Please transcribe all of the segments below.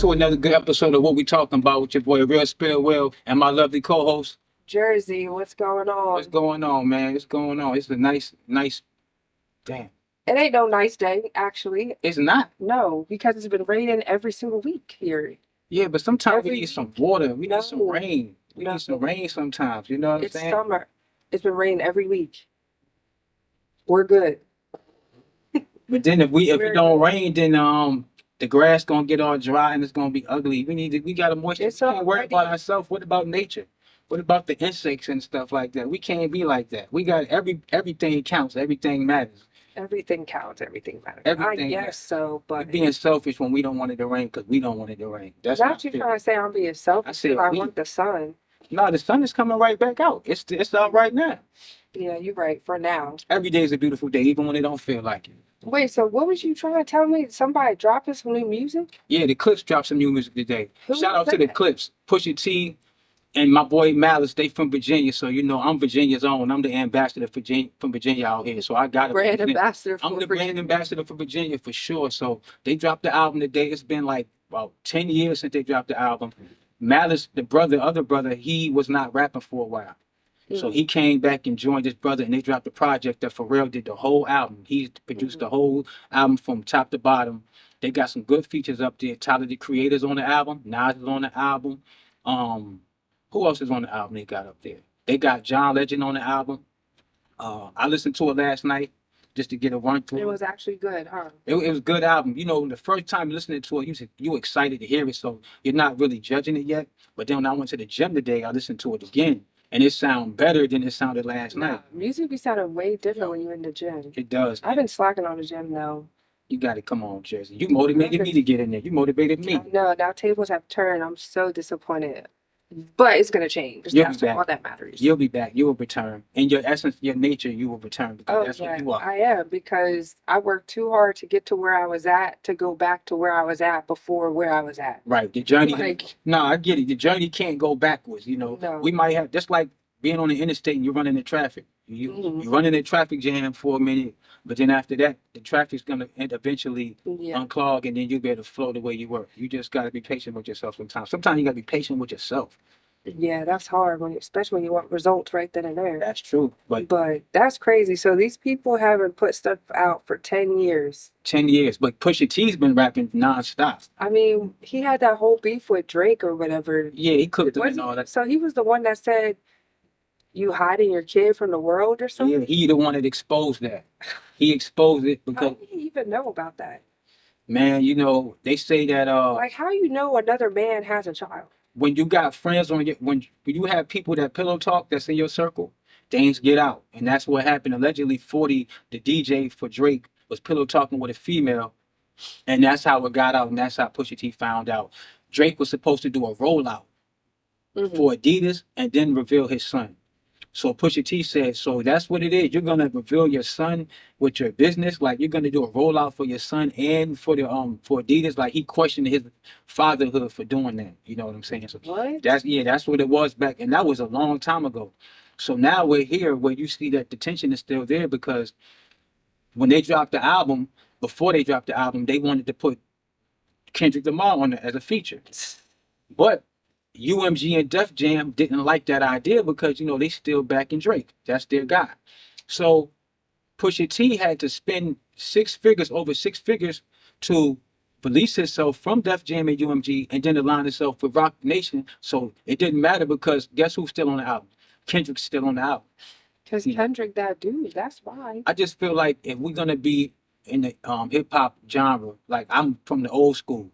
to another good episode of What We Talking About with your boy Real Spirit Will and my lovely co-host. Jerzey, what's going on? What's going on, man? What's going on? It's a nice, damn. It ain't no nice day, actually. It's not. No, because it's been raining every single week here. Yeah, but sometimes we Every need some week. water. We need some No. rain. We No. need some rain sometimes. You know what I'm It's saying? summer. It's been raining every week. We're good. But then if it We're don't good. rain, then the grass gonna get all dry and it's gonna be ugly. We gotta moisture. It's We can't worry already- about ourselves. What about nature? What about the insects and stuff like that? We can't be like that. We got everything counts. Everything matters. Everything counts. Everything matters. Everything I guess matters. so, We're but being selfish when we don't want it to rain because we don't want it to rain. That's not what I you feel. trying to say I'm being selfish. I said I we. want the sun. No, the sun is coming right back out. It's out right now. Yeah, you're right. For now. Every day is a beautiful day, even when it don't feel like it. Wait, so what was you trying to tell me? Somebody dropping some new music? Yeah, the Clips dropped some new music today. Who Shout was out to the that? Clips. Pusha T and my boy Malice, they from Virginia, so you know I'm Virginia's own. I'm the ambassador from Virginia out here, so I gotta Brand represent. ambassador I'm for the brand ambassador for Virginia for sure. So they dropped the album today. It's been like about 10 years since they dropped the album. Malice, the other brother, he was not rapping for a while. So he came back and joined his brother, and they dropped the project that Pharrell did the whole album. He produced the whole album from top to bottom. They got some good features up there. Tyler, the Creator's on the album. Nas is on the album. Who else is on the album they got up there? They got John Legend on the album. I listened to it last night just to get a run through. It was actually good, huh? It was a good album. You know, the first time listening to it, you excited to hear it, so you're not really judging it yet. But then when I went to the gym today, I listened to it again, and it sounded better than it sounded last night. Music be sounding way different when you're in the gym. It does. I've been slacking on the gym though. You got to come on, Jersey. You motivated me to get in there. You motivated me. No, now tables have turned. I'm so disappointed. But it's gonna change. You'll That's be back. all that matters. You'll be back. You will return. In your essence, your nature, you will return because Oh that's yeah, what you are. I am because I worked too hard to get to where I was at to go back to where I was at before where I was at. Right. The journey. Like, No, I get it. The journey can't go backwards. You know, No. we might have just like being on the interstate and you're running in traffic. You running in traffic jam for a minute, but then after that, the traffic's gonna eventually yeah. unclog, and then you'll be able to flow the way you were. You just gotta be patient with yourself sometimes. Sometimes you gotta be patient with yourself. Yeah, that's hard especially when you want results right then and there. That's true. But But that's crazy. So these people haven't put stuff out for 10 years. 10 years. But Pusha T's been rapping nonstop. I mean, he had that whole beef with Drake or whatever. Yeah, he cooked them Was and all that. So he was the one that said, you hiding your kid from the world or something? Yeah, he the one that exposed that. He exposed it How because, do you even know about that? man, you know, they say that Like, how you know another man has a child? when you got friends on your when you have people that pillow talk that's in your circle, things get out. And that's what happened. Allegedly 40, the DJ for Drake, was pillow talking with a female, and that's how it got out, and that's how Pusha T found out. Drake was supposed to do a rollout for Adidas and then reveal his son. So Pusha T said, so that's what it is. You're gonna reveal your son with your business, like you're gonna do a rollout for your son and for the for Adidas. Like he questioned his fatherhood for doing that. You know what I'm saying? So What? that's what it was back, and that was a long time ago. So now we're here where you see that the tension is still there because when they dropped the album, before they dropped the album, they wanted to put Kendrick Lamar on it as a feature. But UMG and Def Jam didn't like that idea because, you know, they still backing Drake. That's their guy. So Pusha T had to spend over six figures to release himself from Def Jam and UMG and then align himself with Rock Nation. So it didn't matter because guess who's still on the album? Kendrick's still on the album. Because Kendrick, that dude, that's why. I just feel like if we're gonna be in the hip hop genre, like I'm from the old school,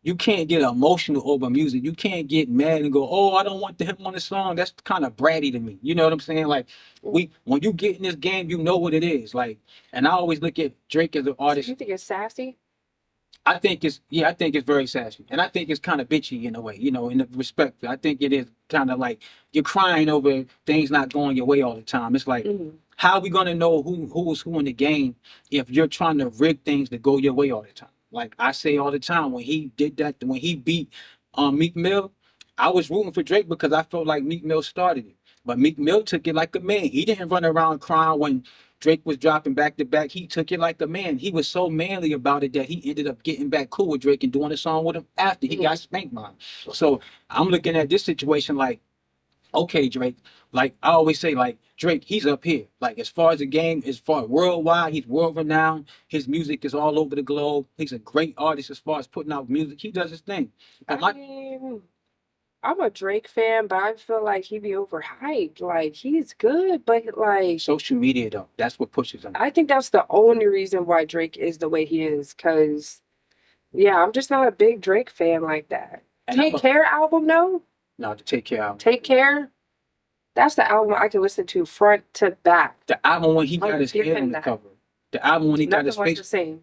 you can't get emotional over music. You can't get mad and go, "Oh, I don't want him on the song." That's kind of bratty to me. You know what I'm saying? Like when you get in this game, you know what it is. Like, and I always look at Drake as an So artist. you think it's sassy? I think it's very sassy, and I think it's kind of bitchy in a way. You know, in the respect, I think it is kind of like you're crying over things not going your way all the time. It's like, how are we gonna know who's who in the game if you're trying to rig things to go your way all the time? Like I say all the time, when he did that, when he beat Meek Mill, I was rooting for Drake because I felt like Meek Mill started it. But Meek Mill took it like a man. He didn't run around crying Drake was dropping back to back. He took it like a man. He was so manly about it that he ended up getting back cool with Drake and doing a song with him after he got spanked by him. So I'm looking at this situation like, okay, Drake, like I always say, like Drake, he's up here. Like as far as the game, as far as worldwide, he's world renowned. His music is all over the globe. He's a great artist as far as putting out music. He does his thing. And I mean, I'm a Drake fan, but I feel like he be overhyped. Like he's good, but like social media though, that's what pushes him. I think that's the only reason why Drake is the way he is. Cause yeah, I'm just not a big Drake fan like that. And Take Care album, no? No, to Take Care album. Take Care. That's the album I can listen to front to back. The album when he got I'll his give head him on the that. cover. The album when he got Nothing his was face. the same.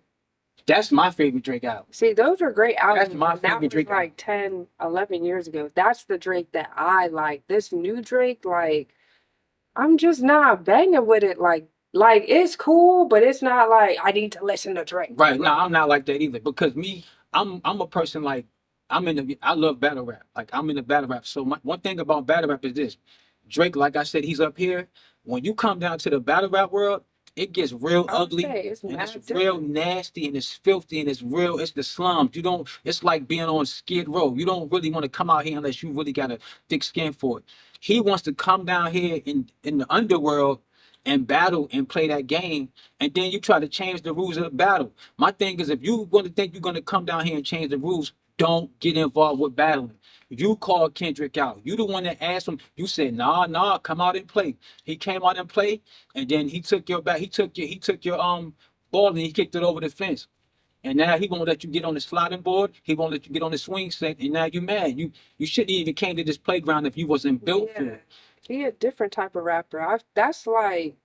That's my favorite Drake album. See, those are great albums. That's my That favorite was Drake album. like 10, 11 years ago. That's the Drake that I like. This new Drake, like, I'm just not banging with it. Like it's cool, but it's not like I need to listen to Drake. Right. No, I'm not like that either. Because me, I'm a person like I love battle rap. Like I'm in the battle rap. So one thing about battle rap is this. Drake, like I said, he's up here. When you come down to the battle rap world, it gets real I would ugly. say it's And mad it's real different. nasty and it's filthy and it's the slums. You don't, it's like being on Skid Row. You don't really want to come out here unless you really got a thick skin for it. He wants to come down here in the underworld and battle and play that game, and then you try to change the rules of the battle. My thing is, if you want to think you're going to come down here and change the rules, don't get involved with battling. You called Kendrick out. You the one that asked him. You said, nah, come out and play. He came out and played, and then he took your back. He took your ball and he kicked it over the fence. And now he won't let you get on the sliding board. He won't let you get on the swing set. And now you mad. You shouldn't even came to this playground if you wasn't built for Yeah. it. He a different type of rapper. That's like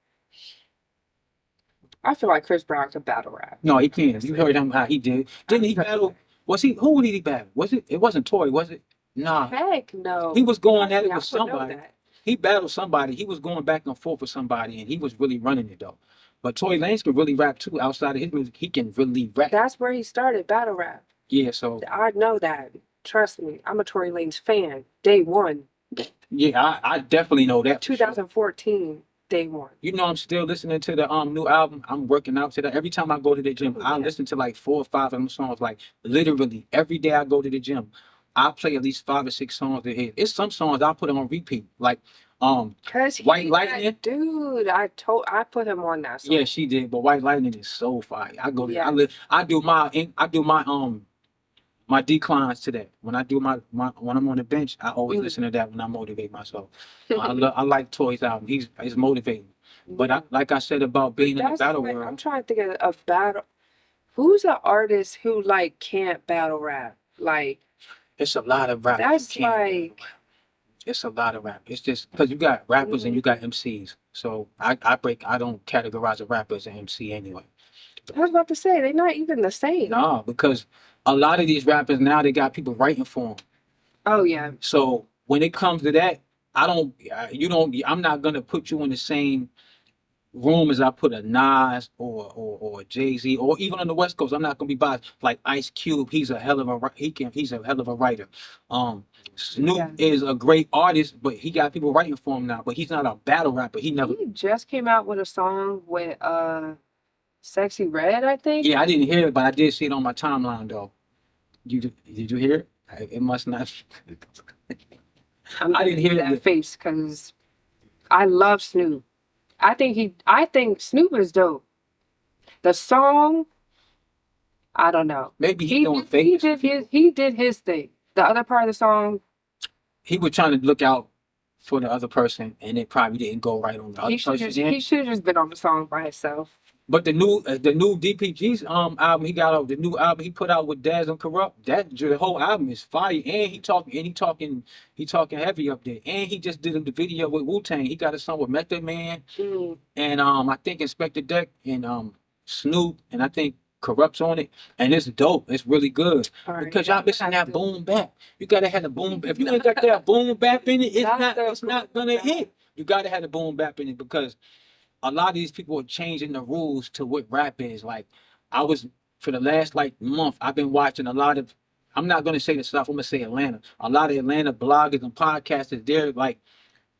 I feel like Chris Brown could battle rap. No, he can't. You Honestly. heard him how he did. Didn't he battle? Was he? Who did he battle? Was it? It wasn't Tory, was it? Nah. Heck no. He was going at it Yeah, with I would know somebody. that. He battled somebody. He was going back and forth with somebody, and he was really running it though. But Tory Lanez can really rap too. Outside of his music, he can really rap. That's where he started battle rap. Yeah. So I know that. Trust me. I'm a Tory Lanez fan. Day one. yeah, I definitely know that. for sure. 2014. Day one. You know, I'm still listening to the new album. I'm working out to that. Every time I go to the gym, I Yeah. listen to like 4 or 5 of them songs. Like literally every day I go to the gym, I play at least 5 or 6 songs a hit. It's some songs I put on repeat. Like Cause White he Lightning? that dude. I put him on that song. yeah, she did. But White Lightning is so fire. I go to Yeah. I do my declines to that. When I do my when I'm on the bench, I always Mm. listen to that when I motivate myself. I like Toy's album. He's motivating. But Yeah. like I said about being in the That's battle like, I'm world, trying to think of a battle. Who's an artist who like can't battle rap? Like it's a lot of rap. that's You can't- like it's a lot of rap. It's just because you got rappers and you got MCs. So I don't categorize a rapper as an MC anyway. I was about to say they're not even the same. Nah, because a lot of these rappers now they got people writing for them. Oh yeah. So when it comes to that, I'm not gonna put you in the same room as I put a Nas or a Jay-Z or even on the West Coast. I'm not gonna be biased. Like Ice Cube, he's a hell of a he's a hell of a writer. Snoop Yeah. is a great artist, but he got people writing for him now. But he's not a battle rapper. He never. He just came out with a song with Sexy Red, I think. Yeah, I didn't hear it, but I did see it on my timeline though. Did you hear it? It must not. I didn't hear that it. face because I love Snoop. I think Snoop is dope. The song, I don't know. Maybe he doing fake. He did his thing. The other part of the song, He was trying to look out for the other person, and it probably didn't go right on the other he should person's end. just been on the song by himself. But the new DPG's album he got out, the new album he put out with Daz and Corrupt, the whole album is fire, and he talking heavy up there, and he just did the video with Wu-Tang. He got a song with Method Man Mm. and I think Inspector Deck and Snoop, and I think Corrupt's on it, and it's dope. It's really good All right. because y'all missing that boom bap. You gotta have the boom. If you ain't got that boom bap in it, it's not gonna hit. You gotta have the boom bap in it because a lot of these people are changing the rules to what rap is. Like I was for the last like month, I've been watching a lot of. I'm not gonna say the stuff. I'm gonna say Atlanta. A lot of Atlanta bloggers and podcasters. They're like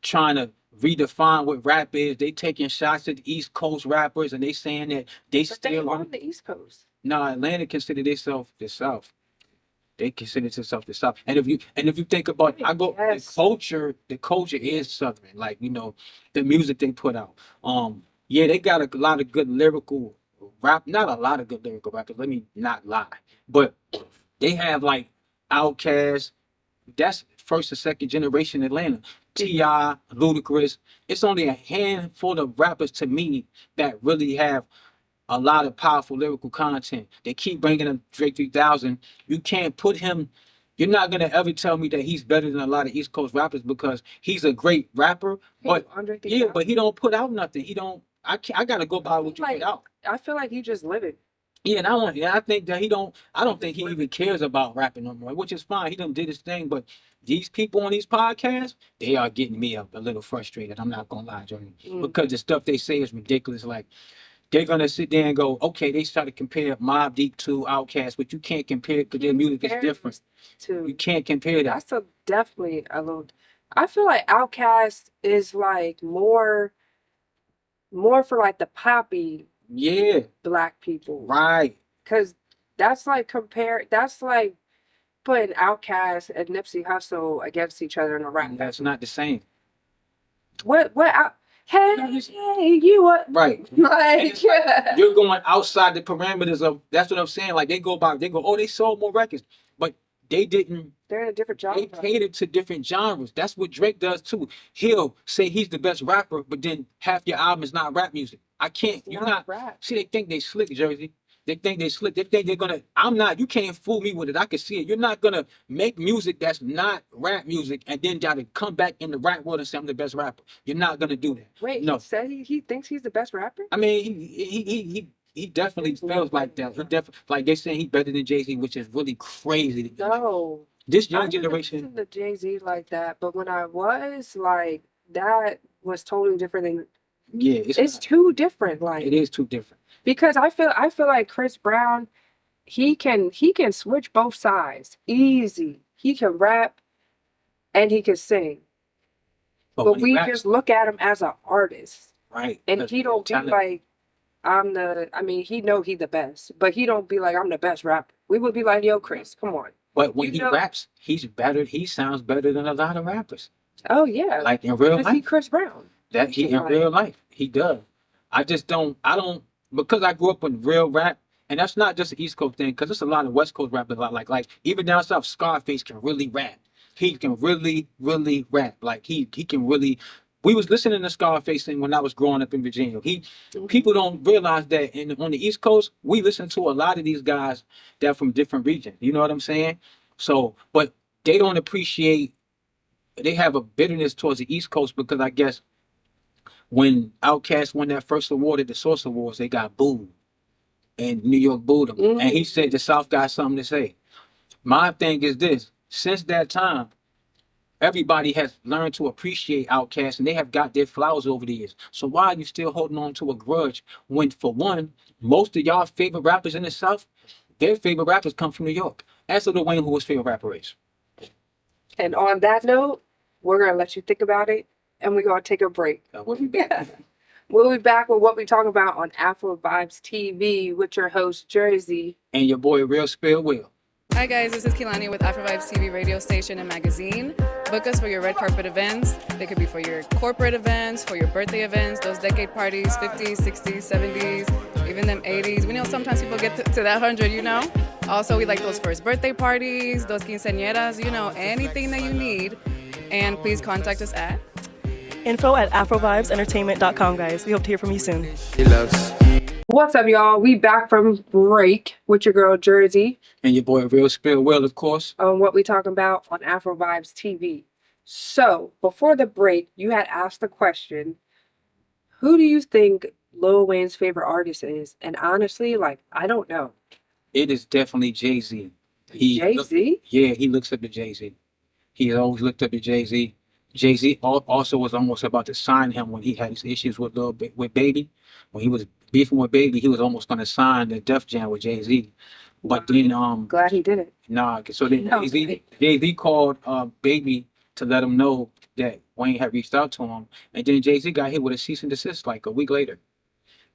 trying to redefine what rap is. They taking shots at East Coast rappers and they saying that they But they still on the East Coast. No, Atlanta consider themselves the South. They consider themselves the South. And if you think about I go Yes. the culture is Southern. Like, you know, the music they put out. Yeah, they got a lot of good lyrical rap, not a lot of good lyrical rappers, let me not lie. But they have like Outkast, that's first and second generation Atlanta. T.I., Ludacris. It's only a handful of rappers to me that really have a lot of powerful lyrical content. They keep bringing up Drake 3000. You can't put him. You're not gonna ever tell me that he's better than a lot of East Coast rappers because he's a great rapper. But Andre yeah, 3000. but he don't put out nothing. He don't. I can't. I gotta go by what you put out. I feel like you just live it. Yeah, and I think that he don't. I don't think he even cares about rapping no more, which is fine. He done did his thing, but these people on these podcasts, they are getting me a little frustrated. I'm not gonna lie, Johnny, because the stuff they say is ridiculous. Like, they're gonna sit there and go, okay, they try to compare Mobb Deep to Outkast, but you can't compare it because their music is different. You can't compare that. That's definitely a little. I feel like Outkast is like more for like the poppy black people, Right. Because that's like that's like putting Outkast and Nipsey Hussle against each other in a rap And that's battle. not the same. Hey, you what? Right. Like, You're going outside the parameters of. That's what I'm saying. Like, they go, oh, they sold more records, but they didn't. They're in a different genre. They catered to different genres. That's what Drake does too. He'll say he's the best rapper, but then half your album is not rap music. I can't. You're not. rap. See, they think they slick, Jersey. They think they slick. They think they're gonna. I'm not. You can't fool me with it. I can see it. You're not gonna make music that's not rap music and then try to come back in the rap world and say I'm the best rapper. You're not gonna do that. Wait, no. He said he thinks he's the best rapper? I mean, he definitely feels like that. He definitely, like they saying he's better than Jay-Z, which is really crazy. No. This I young generation. didn't listen to Jay-Z like that, but when I was like, that was totally different than. Yeah, it's too different. Like, it is too different. Because I feel like Chris Brown, he can switch both sides easy. He can rap and he can sing. But we just look at him as an artist. Right. And he don't be like, he know he the best, but he don't be like, I'm the best rapper. We would be like, yo, Chris, come on. But when he raps, he's better. He sounds better than a lot of rappers. Oh yeah. Like in real life. He Chris Brown. That he in real life, he does. I don't because I grew up with real rap, and that's not just an East Coast thing, because there's a lot of West Coast rappers like even down south, Scarface can really rap. He can really, really rap. Like he can really. We was listening to Scarface when I was growing up in Virginia. People don't realize that on the East Coast, we listen to a lot of these guys that are from different regions. You know what I'm saying? So, but they don't appreciate. They have a bitterness towards the East Coast because I guess when Outkast won that first award at the Source Awards, they got booed, and New York booed him. And he said the South got something to say. My thing is this: since that time, everybody has learned to appreciate Outkast, and they have got their flowers over the years. So why are you still holding on to a grudge when, for one, most of y'all favorite rappers in the South, their favorite rappers come from New York? Ask Lil Wayne who his favorite rapper is. And on that note, we're gonna let you think about it, and we're gonna take a break. We'll be back. We'll be back with what we talk about on Afrovibes TV with your host Jerzey and your boy Real Spill Will. Hi guys, this is Kehlani with Afrovibes TV radio station and magazine. Book us for your red carpet events. They could be for your corporate events, for your birthday events, those decade parties, 50s, 60s, 70s, even them 80s. We know sometimes people get to that 100, you know. Also, we like those first birthday parties, those quinceañeras, you know, anything that you need. And please contact us at info@afrovibesentertainment.com, guys. We hope to hear from you soon. What's up, y'all? We back from break with your girl Jerzey and your boy Real Spill Will, of course. On what we talking about on Afrovibes TV. So before the break, you had asked the question, who do you think Lil Wayne's favorite artist is? And honestly, like, I don't know. It is definitely Jay-Z. Jay-Z? Yeah, he looks up to Jay-Z. He always looked up to Jay-Z. Jay-Z also was almost about to sign him when he had his issues with Baby. When he was beefing with Baby, he was almost going to sign the Def Jam with Jay-Z. But then glad he did it. So then Jay-Z called Baby to let him know that Wayne had reached out to him, and then Jay-Z got hit with a cease and desist like a week later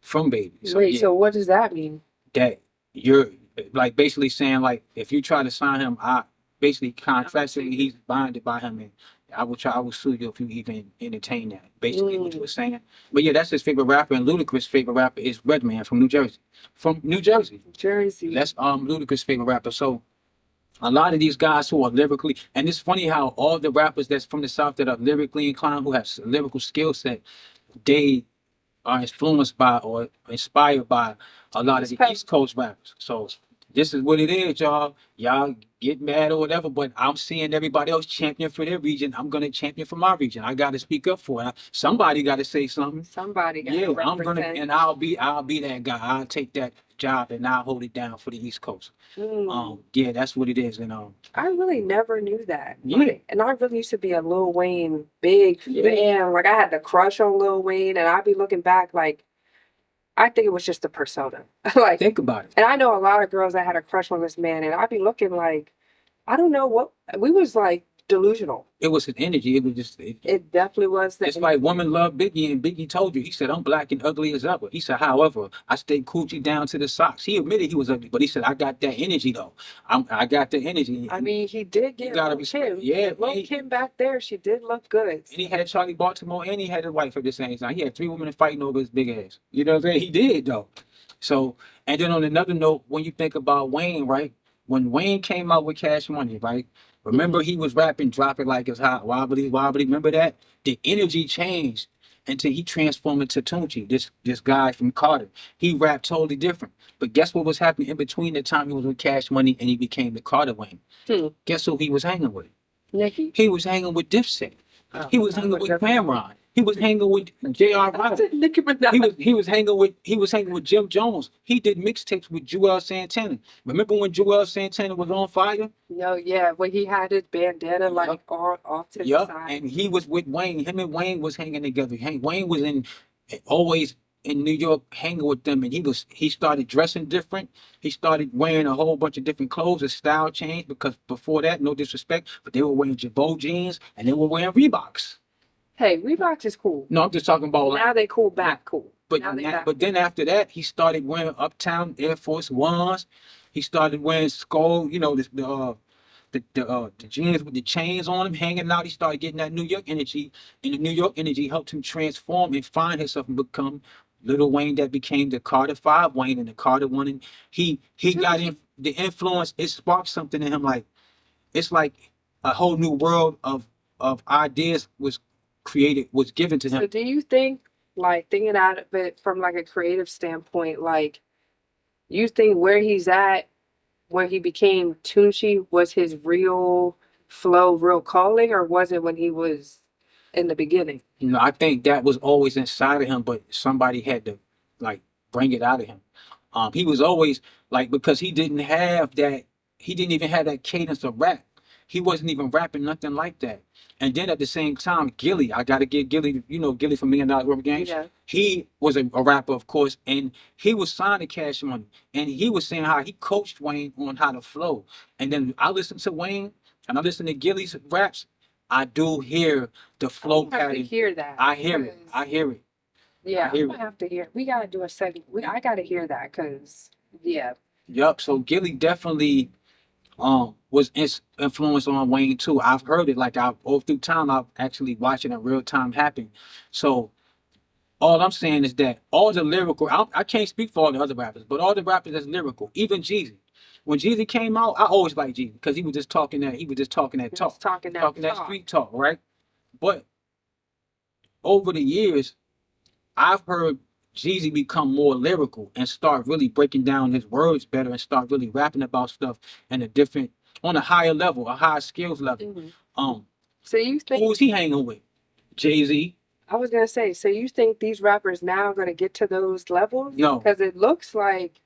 from Baby. So Wait, yeah, so what does that mean? that you're like basically saying like if you try to sign him, I basically contractually he's bonded by him, and I will sue you if you even entertain that. Basically, what you were saying. But yeah, that's his favorite rapper, and Ludacris' favorite rapper is Redman from New Jersey. From New Jersey, Jersey. that's Ludacris' favorite rapper. So a lot of these guys who are lyrically, and it's funny how all the rappers that's from the South that are lyrically inclined, who have lyrical skill set, they are influenced by or inspired by a lot of the East Coast rappers. So this is what it is, y'all. Y'all get mad or whatever, but I'm seeing everybody else champion for their region. I'm gonna champion for my region. I gotta speak up for it. Somebody gotta say something. Somebody got Yeah, to I'm gonna, represent. and I'll be that guy. I'll take that job and I'll hold it down for the East Coast. Yeah, that's what it is. And I really never knew that. Yeah. Like, and I really used to be a Lil Wayne big fan. Like, I had the crush on Lil Wayne, and I'd be looking back like, I think it was just a persona. Like, think about it. and I know a lot of girls that had a crush on this man, and I'd be looking like, I don't know what, we was like delusional. It was his energy. It was just. It definitely was. It's like women love Biggie, and Biggie told you. He said, "I'm black and ugly as ever." He said, "However, I stay coochie down to the socks." He admitted he was ugly, but he said, "I got that energy though. I got the energy." I mean, he did You get gotta Lil respect. Kim. Yeah, Lil Kim back there, she did look good. And he had Charlie Baltimore, and he had his wife at the same time. He had 3 women fighting over his big ass. You know what I'm saying? He did though. So, and then on another note, when you think about Wayne, right? When Wayne came out with Cash Money, right? Remember he was rapping, drop it like it's hot, wobbly, wobbly. Remember that? The energy changed until he transformed into Tunchi, this guy from Carter. He rapped totally different. But guess what was happening in between the time he was with Cash Money and he became the Carter Wayne? Guess who he was hanging with? Nicki? He was hanging with Dipset. Oh, He was hanging with Cameron. He was hanging with J.R. Rod. Nicki Minaj. He was hanging with Jim Jones. He did mixtapes with Joel Santana. Remember when Joel Santana was on fire? No, yeah, when he had his bandana like all off to the Yup. side. And he was with Wayne. Him and Wayne was hanging together. Wayne was always in New York hanging with them, and he started dressing different. He started wearing a whole bunch of different clothes. His style changed because before that, no disrespect, but they were wearing Jabot jeans and they were wearing Reeboks. Hey, Reeboks is cool. No, I'm just talking about Now they cool back cool. But Now they back. but then after that, he started wearing Uptown Air Force Ones. He started wearing Skull, you know, the jeans with the chains on him, hanging out. He started getting that New York energy, and the New York energy helped him transform and find himself and become Little Wayne that became the Carter 5 Wayne and the Carter 1. And he got in the influence. It sparked something in him, like it's like a whole new world of ideas was created, was given to him. So do you think, like, thinking out of it from like a creative standpoint, like, you think where he's at, where he became Tunchi, was his real flow, real calling, or was it when he was in the beginning? You know, I think that was always inside of him, but somebody had to like bring it out of him. He was always like, because he didn't even have that cadence of rap. He wasn't even rapping nothing like that. And then at the same time, Gilly, I gotta give Gilly, you know, Gilly from $1 Million Rubber Games. Yeah. He was a rapper, of course, and he was signed to Cash Money. And he was saying how he coached Wayne on how to flow. And then I listen to Wayne and I listen to Gilly's raps. I do hear the flow I have to pattern. hear that. I hear it. because- I hear it. Yeah, I hear I'm gonna have to hear. We gotta do a segment. I gotta hear that because, yeah. Yup. So Gilly definitely was influenced on Wayne too. I've heard it like all through time. I've actually watched it in real time happen. So all I'm saying is that all the lyrical, I can't speak for all the other rappers, but all the rappers that's lyrical, even Jeezy. When Jeezy came out, I always liked Jeezy because he was just talking that talk, Talking that talking that talk. street talk, right? But over the years, I've heard Jeezy become more lyrical and start really breaking down his words better and start really rapping about stuff on a higher level, a higher skills level. Mhm. So you think? Who was he hanging with? Jay-Z? I was gonna say. So you think these rappers now are gonna get to those levels? No. Because it looks like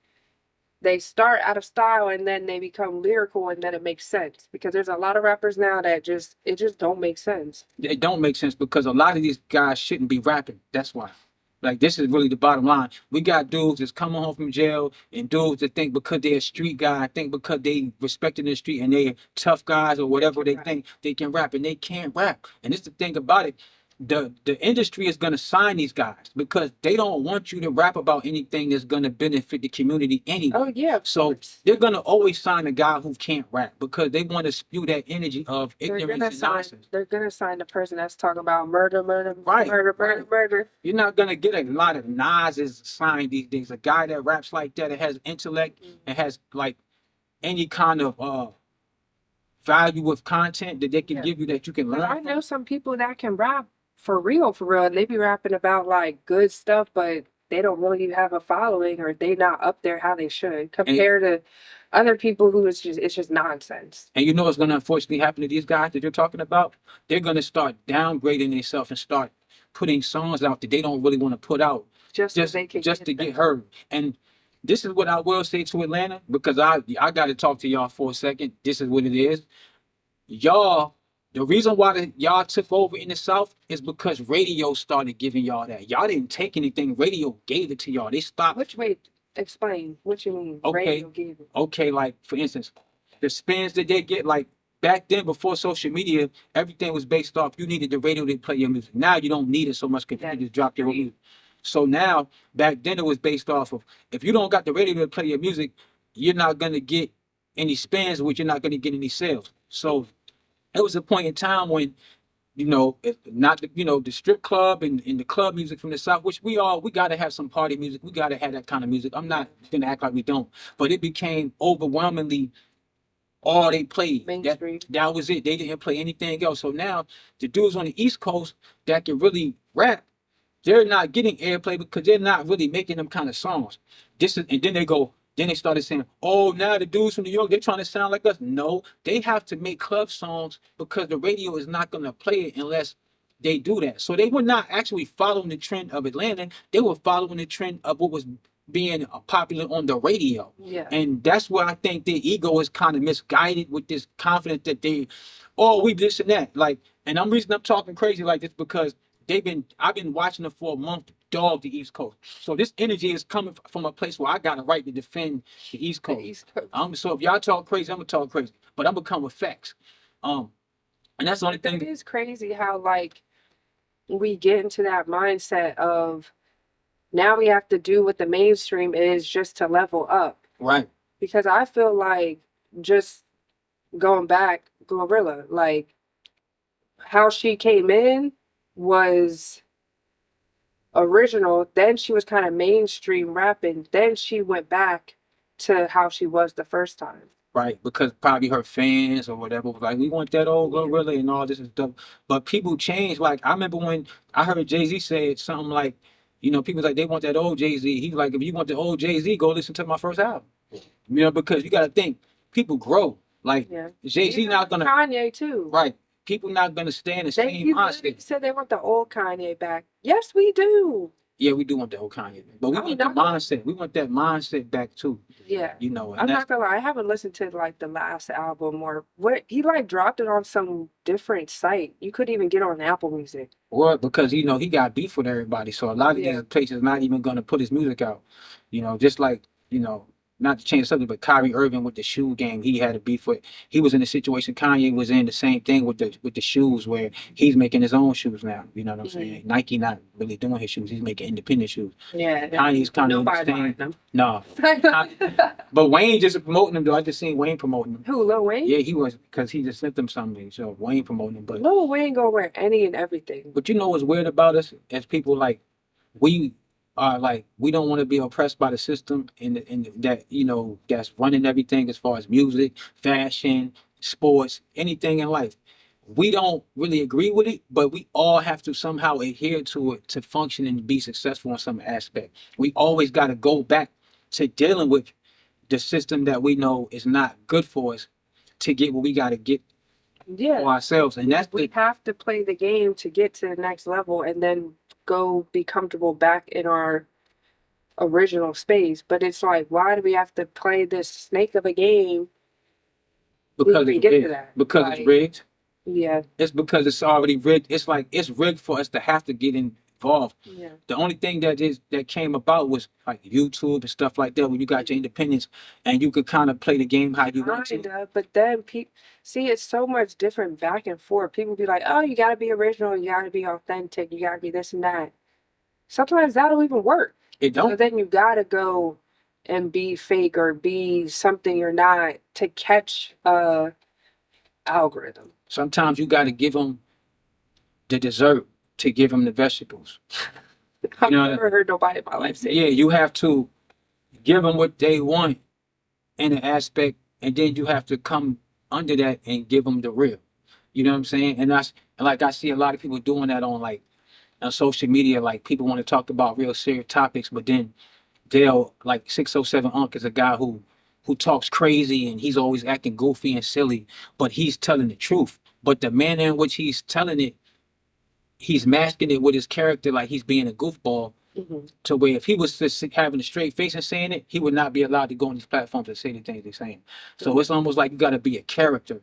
they start out of style and then they become lyrical and then it makes sense. Because there's a lot of rappers now that it just don't make sense. It don't make sense because a lot of these guys shouldn't be rapping. That's why. Like, this is really the bottom line. We got dudes that's coming home from jail and dudes that think because they're a street guy, think because they respected the street and they're tough guys or whatever they think they can rap, and they can't rap. And it's the thing about it. The industry is gonna sign these guys because they don't want you to rap about anything that's gonna benefit the community anyway. Oh yeah, of So course. they're gonna always sign a guy who can't rap because they want to spew that energy of They're ignorance gonna and sign. nonsense. They're gonna sign the person that's talking about murder, murder, Right, murder, murder, right. murder. You're not gonna get a lot of Nas's signed these days. A guy that raps like that, that has intellect and has like any kind of value of content that they can Yeah. give you that you can But I learn know from. some people that can rap for real, for real. And they be rapping about like good stuff, but they don't really have a following or they not up there how they should compared to other people who is just it's just nonsense. And you know what's gonna unfortunately happen to these guys that you're talking about? They're gonna start downgrading themselves and start putting songs out that they don't really want to put out Just so just they can just to them. get heard. And this is what I will say to Atlanta, because I got to talk to y'all for a second. This is what it is. Y'all, the reason why y'all took over in the South is because radio started giving y'all that. Y'all didn't take anything. Radio gave it to y'all. They stopped. Which way explain what you mean Okay. radio gave it. Okay, like for instance, the spins that they get, like back then before social media, everything was based off you needed the radio to play your music. Now you don't need it so much because you can just drop your own music. So now, back then it was based off of if you don't got the radio to play your music, you're not gonna get any spins, which you're not gonna get any sales. So it was a point in time when not the the strip club and the club music from the South, which we gotta have some party music. We gotta have that kind of music. I'm not gonna act like we don't, but it became overwhelmingly all they played. Mainstream. That was it. They didn't play anything else. So now the dudes on the East Coast that can really rap, they're not getting airplay because they're not really making them kind of songs. And then they started saying, oh, now the dudes from New York, they're trying to sound like us. No, they have to make club songs because the radio is not gonna play it unless they do that. So they were not actually following the trend of Atlanta. They were following the trend of what was being popular on the radio. Yeah. And that's where I think their ego is kind of misguided with this confidence that we this and that. Like, and I'm talking crazy like this because I've been watching them for a month dog the East Coast. So this energy is coming from a place where I got a right to defend the East The Coast. East Coast. So if y'all talk crazy, I'm gonna talk crazy. But I'm gonna come with facts. And that's the only That thing. is crazy how like we get into that mindset of now we have to do what the mainstream is just to level up. Right. Because I feel like just going back, Glorilla, like how she came in was original. Then she was kind of mainstream rapping. Then she went back to how she was the first time. Right, because probably her fans or whatever was like, we want that old Gorilla and all this and stuff. But people change. Like, I remember when I heard Jay-Z say something like, people was like, they want that old Jay-Z. He was like, if you want the old Jay-Z, go listen to my first album. Because you got to think, people grow. Like, Yeah. Jay-Z not going to, Kanye too. right, people not going to stay in the same You mindset. said they want the old Kanye back. Yes, we do. Yeah, we do want the old Kanye. But we I'm want the not- mindset. We want that mindset back too. Yeah. And I'm that's, not gonna lie, I haven't listened to like the last album or what he like dropped it on some different site. You couldn't even get on Apple Music. well, because he got beef with everybody, so a lot of Yeah. these places not even gonna put his music out. Just like not to change the subject, but Kyrie Irving with the shoe game, he had a beef with. He was in a situation Kanye was in, the same thing with the shoes, where he's making his own shoes now. You know what I'm saying? Nike not really doing his shoes; he's making independent shoes. Yeah. Kanye's kind of Nobody buying them. No, but Wayne just promoting them though. I just seen Wayne promoting them. Who, Lil Wayne? Yeah, he was because he just sent them something. So Wayne promoting them, but. Lil Wayne gonna wear any and everything. But you know what's weird about us as people, like we are like we don't want to be oppressed by the system and that that's running everything as far as music, fashion, sports, anything in life. We don't really agree with it, but we all have to somehow adhere to it to function and be successful in some aspect. We always got to go back to dealing with the system that we know is not good for us to get what we got to get Yeah. for ourselves, and that's We the have to play the game to get to the next level and then go be comfortable back in our original space. But it's like, why do we have to play this snake of a game? because we it's get to rigged. that. Because Like- it's rigged. Yeah. It's because it's already rigged. It's like it's rigged for us to have to get in evolved. Yeah. The only thing that came about was like YouTube and stuff like that, where you got your independence and you could kind of play the game how you want to. Kinda, but then people see it's so much different back and forth. People be like, "Oh, you gotta be original, you gotta be authentic, you gotta be this and that." Sometimes that don't even work. It So don't. then you gotta go and be fake or be something you're not to catch a algorithm. Sometimes you got to give them the dessert to give them the vegetables. I've know, never heard nobody in my life say Yeah, you have to give them what they want in an aspect, and then you have to come under that and give them the real. You know what I'm saying? And like I see a lot of people doing that on like on social media. Like people want to talk about real serious topics, but then they'll like 607 Unc is a guy who talks crazy and he's always acting goofy and silly, but he's telling the truth. But the manner in which he's telling it, he's masking it with his character like he's being a goofball. Mhm. To where if he was just having a straight face and saying it, he would not be allowed to go on these platforms and say the things they're saying. So it's almost like you got to be a character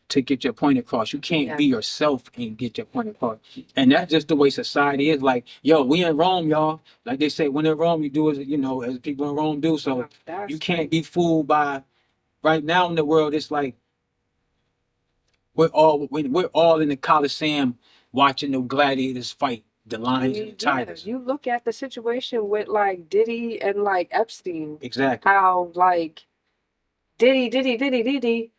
to get your point across. You can't Yeah. be yourself and get your point across. And that's just the way society is. Like, yo, we in Rome, y'all. Like they say, when in Rome, you do as as people in Rome do. So That's you can't be fooled by. Right now in the world, it's like we're all in the Coliseum watching the gladiators fight the I lions and mean, the yeah, tigers. you look at the situation with like Diddy and like Epstein, Exactly. how like Diddy.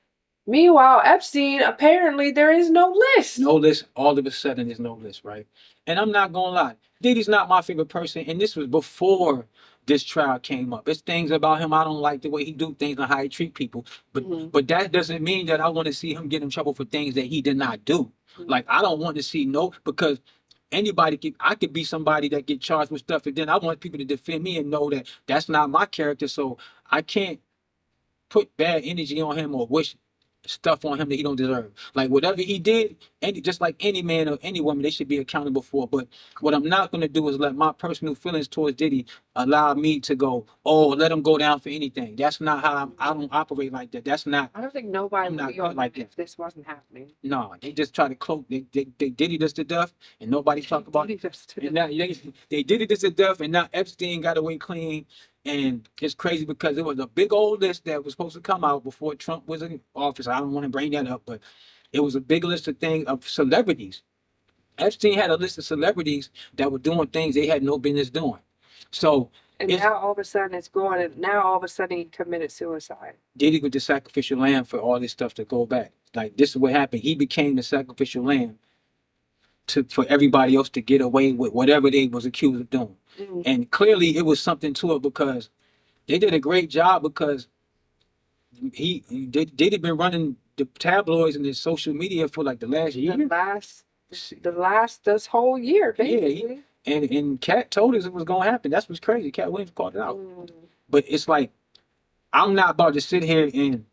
Meanwhile, Epstein, apparently there is no list. No list. All of a sudden, there's no list, right? And I'm not gonna lie, Diddy's not my favorite person, and this was before this trial came up. It's things about him I don't like the way he do things and how he treat people, but Mhm. but that doesn't mean that I want to see him get in trouble for things that he did not do. Mhm. Like I don't want to see no because I could be somebody that get charged with stuff, and then I want people to defend me and know that that's not my character, so I can't put bad energy on him or wish stuff on him that he don't deserve. Like whatever he did, just like any man or any woman, they should be accountable for. But what I'm not gonna do is let my personal feelings towards Diddy allow me to go, oh, let him go down for anything. That's not how I don't operate like that. That's not. I don't think nobody I'm would not be on good like that if that. this wasn't happening. No, they just try to cloak. They Diddy this to death, and nobody talk about it. Diddy just And now they did it this to death, and now Epstein got away clean. And it's crazy because it was a big old list that was supposed to come out before Trump was in office. I don't want to bring that up, but it was a big list of things of celebrities. Epstein had a list of celebrities that were doing things they had no business doing. So And it's now all of a sudden it's going, and now all of a sudden he committed suicide. Diddy was the sacrificial lamb for all this stuff to go back. Like this is what happened. He became the sacrificial lamb for everybody else to get away with whatever they was accused of doing. Mhm. And clearly it was something to it because they did a great job because Diddy been running the tabloids and the social media for like the last year. This whole year, Yeah, basically. and Cat told us it was gonna happen. That's what's crazy. Cat Williams called it out. Mm. But it's like I'm not about to sit here and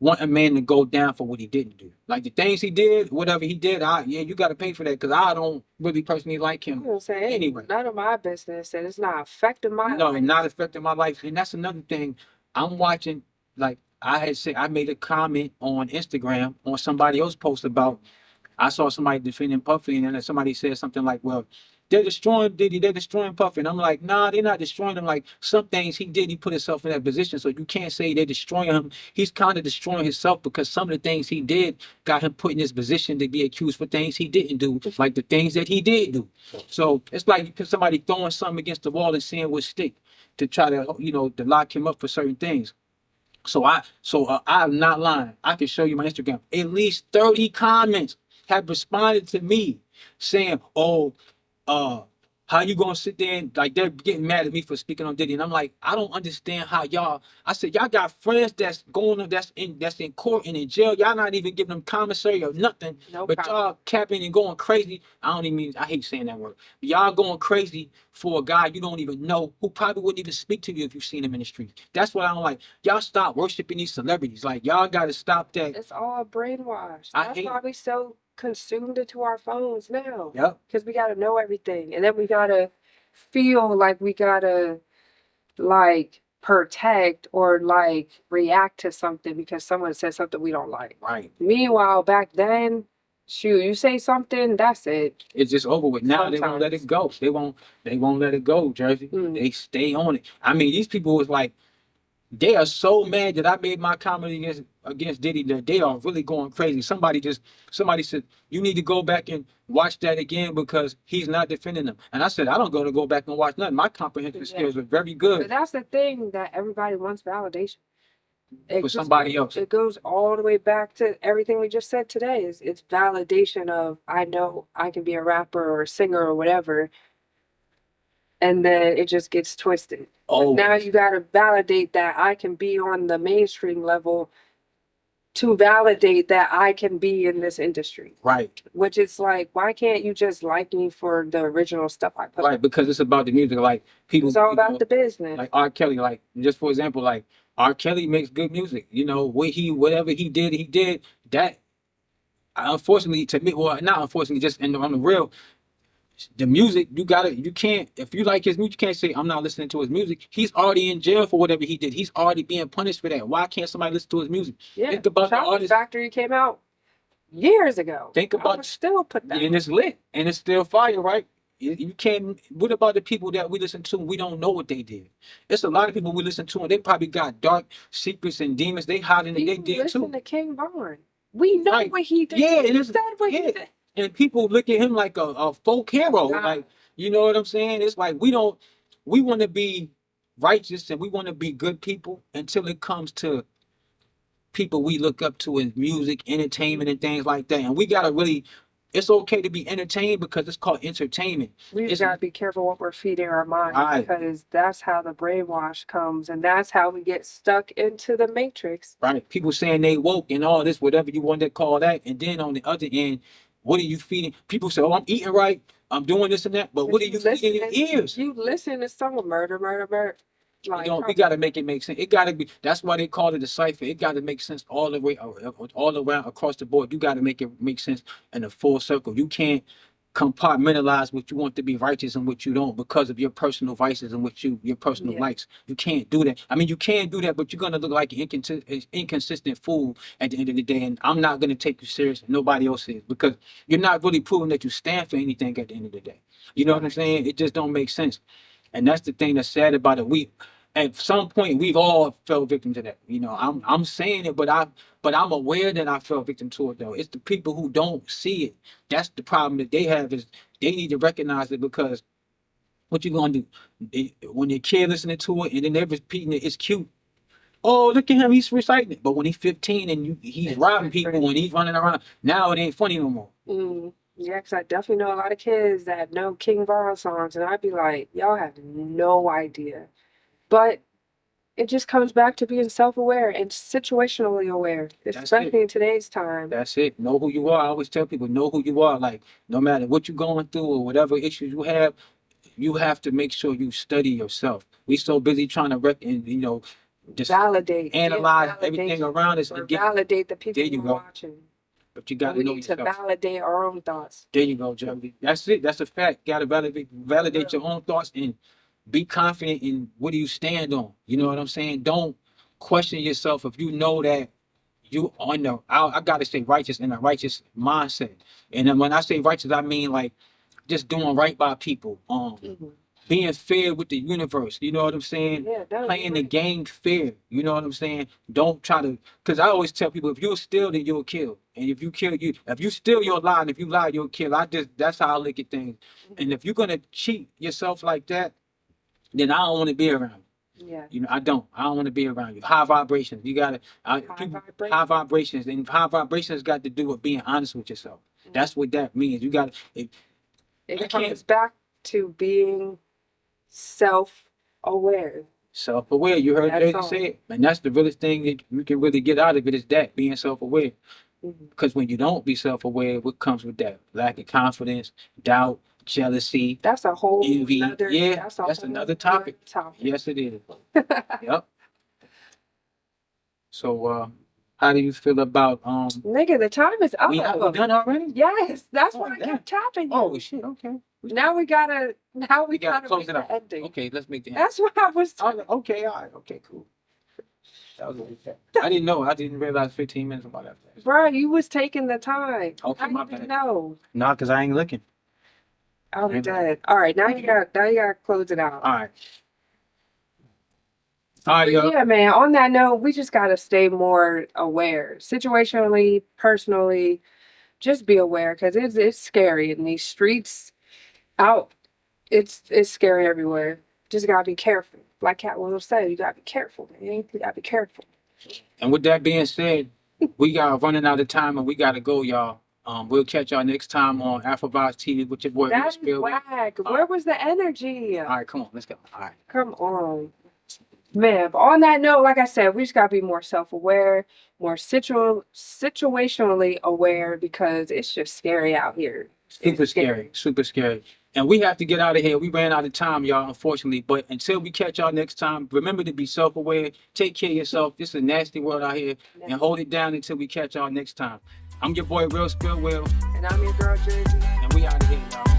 want a man to go down for what he didn't do. Like the things he did, whatever he did, you got to pay for that because I don't really personally like I'm him. gonna say, hey, Anyway. none of my business, and it's not affecting my No, life. not affecting my life. And that's another thing. I'm watching, like I had said, I made a comment on Instagram on somebody else post about, I saw somebody defending Puffy and then somebody said something like, well, they're destroying Diddy, they're destroying Puffy. And I'm like, nah, they're not destroying him. Like some things he did, he put himself in that position. So you can't say they're destroying him. He's kind of destroying himself because some of the things he did got him put in this position to be accused for things he didn't do, like the things that he did do. So it's like you put somebody throwing something against the wall and seeing what stick to try to, to lock him up for certain things. So I'm not lying. I can show you my Instagram. At least 30 comments have responded to me saying, "Oh, how you gonna sit there and like they're getting mad at me for speaking on Diddy?" And I'm like, I don't understand how y'all. I said, y'all got friends that's in court and in jail. Y'all not even giving them commissary or nothing. No But problem. y'all capping and going crazy. I hate saying that word. But y'all going crazy for a guy you don't even know who probably wouldn't even speak to you if you've seen him in the street. That's what I don't like. Y'all stop worshiping these celebrities. Like y'all gotta stop that. It's all brainwashed. I That's hate why we so consumed into our phones now. Yep. Because we gotta know everything, and then we gotta feel like we gotta like protect or like react to something because someone said something we don't like. Right. Meanwhile, back then, shoot, you say something, that's it. It's just over with. Now they won't let Sometimes. it go. They won't let it go, Jersey. Mm. They stay on it. I mean, these people was like, they are so mad that I made my comedy against Diddy that they are really going crazy. Somebody said, you need to go back and watch that again because he's not defending them. And I said, I don't go back and watch nothing. My comprehensive skills are very But good that's the thing that everybody wants validation. for somebody else. It goes all the way back to everything we just said today. It's validation of I know I can be a rapper or a singer or whatever, and then it just gets twisted. Oh, Now you got to validate that I can be on the mainstream level to validate that I can be in this industry. right. Which is like, why can't you just like me for the original stuff I put? Right, because it's about the music. Like people, It's all you know, about the business. like R. Kelly. Like just for example, like R. Kelly makes good music. You know, whatever he did. That unfortunately to me, well, not unfortunately, just on the real, the music you can't, if you like his music, you can't say I'm not listening to his music. He's already in jail for whatever he did. He's already being punished for that. Why can't somebody listen to his music? Yeah, Think about the Chocolate artist. Factory came out years ago. Think I about would still put that. and it's lit and it's still fire, right? You can't. What about the people that we listen to and we don't know what they did? It's a lot of people we listen to and they probably got dark secrets and demons they hiding and they People did listen too. to King Von. We know Right. what he did. Yeah, He it is. said what he Yeah, did. and people look at him like a folk hero. Nah. Like, you know what I'm saying? It's like we want to be righteous and we want to be good people until it comes to people we look up to in music, entertainment, and things like that. And we gotta really, it's okay to be entertained because it's called entertainment. We It's just gotta be careful what we're feeding our mind Right. because that's how the brainwash comes and that's how we get stuck into the matrix. right. People saying they woke and all this, whatever you want to call that. And then on the other end, what are you feeding? People say, oh, I'm eating right, I'm doing this and that. But what are you feeding your ears? You listen to someone murder. Like, You know, we gotta make it make sense. It gotta be. That's why they call it a cipher. It gotta make sense all the way, all around across the board. You gotta make it make sense in a full circle. You can't compartmentalize what you want to be righteous and what you don't because of your personal vices and what your personal Yeah. likes. You can't do that. I mean, you can do that, but you're gonna look like an inconsistent fool at the end of the day. And I'm not gonna take you serious. Nobody else is because you're not really proving that you stand for anything at the end of the day. You know what I'm saying? It just don't make sense. And that's the thing that's sad about it. We, at some point, we've all fell victim to that. You know, I'm saying it, but I'm aware that I fell victim to it though. It's the people who don't see it. That's the problem that they have is they need to recognize it because what you gonna do when your kid listening to it and then they're repeating it, it's cute. Oh, look at him, he's reciting it. But when he's 15 and he's It's robbing different. people and he's running around, now it ain't funny no more. Yeah, because I definitely know a lot of kids that know King Von songs, and I'd be like, y'all have no idea. But it just comes back to being self-aware and situationally aware, especially in today's time. That's it. Know who you are. I always tell people, know who you are. Like, no matter what you're going through or whatever issues you have to make sure you study yourself. We so busy trying to just Validate. analyze Get everything validation, around us or and get. validate the people There you who go. are watching. But you got to We know need to yourself. validate our own thoughts. There you go, Jeremy. That's it. That's a fact. Got to validate your own thoughts and be confident in what do you stand on. You know what I'm saying? Don't question yourself if you know that you on the. I gotta say righteous in a righteous mindset. And then when I say righteous, I mean like just doing right by people. Mhm. Being fair with the universe. You know what I'm saying? Yeah, that Playing the game fair. You know what I'm saying? Don't try to, because I always tell people, if you'll steal, then you'll kill. And if you kill, if you steal, you'll lie. And if you lie, you'll kill. That's how I look at things. And if you're going to cheat yourself like that, then I don't want to be around you. Yeah. You know, I don't want to be around you. High vibrations. You got to, high vibrations. And high vibrations got to do with being honest with yourself. That's what that means. You got to, It comes back to being self-aware. Self-aware. You heard That's Jersey all. say it. And that's the realest thing that you can really get out of it is that, being self-aware. Mhm. Because when you don't be self-aware, what comes with that? Lack of confidence, doubt, jealousy, That's a whole envy. nother, Yeah, that's a that's whole another topic. topic. Yes, it is. Yep. So, how do you feel about Nigga, the time is up. we done already? Yes, that's Oh, why I damn. kept tapping you. Oh shit, okay. Now we gotta gotta close make it the up. ending. Okay, let's make the That's why I was okay, all right, okay, cool. That was I didn't know. I didn't realize 15 minutes about that. Bro, you was taking the time. Okay, I my didn't bad. know. Nah, cause I ain't looking. I'm Ain't dead. All right, now you gotta close it out. All right. All right, But yo. yeah, man. On that note, we just gotta stay more aware, situationally, personally. Just be aware, cause it's scary in these streets. Out, it's scary everywhere. Just gotta be careful. Like Cat Willow said, you gotta be careful, man. You gotta be careful. And with that being said, we got running out of time and we gotta go, y'all. We'll catch y'all next time on Afrovibes TV with your boy. That is Spill. whack. Where was the energy? All right, come on, let's go. All right. Come on. Man, but on that note, like I said, we just gotta be more self-aware, more situationally aware because it's just scary out here. Super scary, super scary. And we have to get out of here. We ran out of time, y'all, unfortunately. But until we catch y'all next time, remember to be self-aware. Take care of yourself. This is a nasty world out here. And hold it down until we catch y'all next time. I'm your boy, Real Spill Will. And I'm your girl, Jersey. And we out of here, y'all.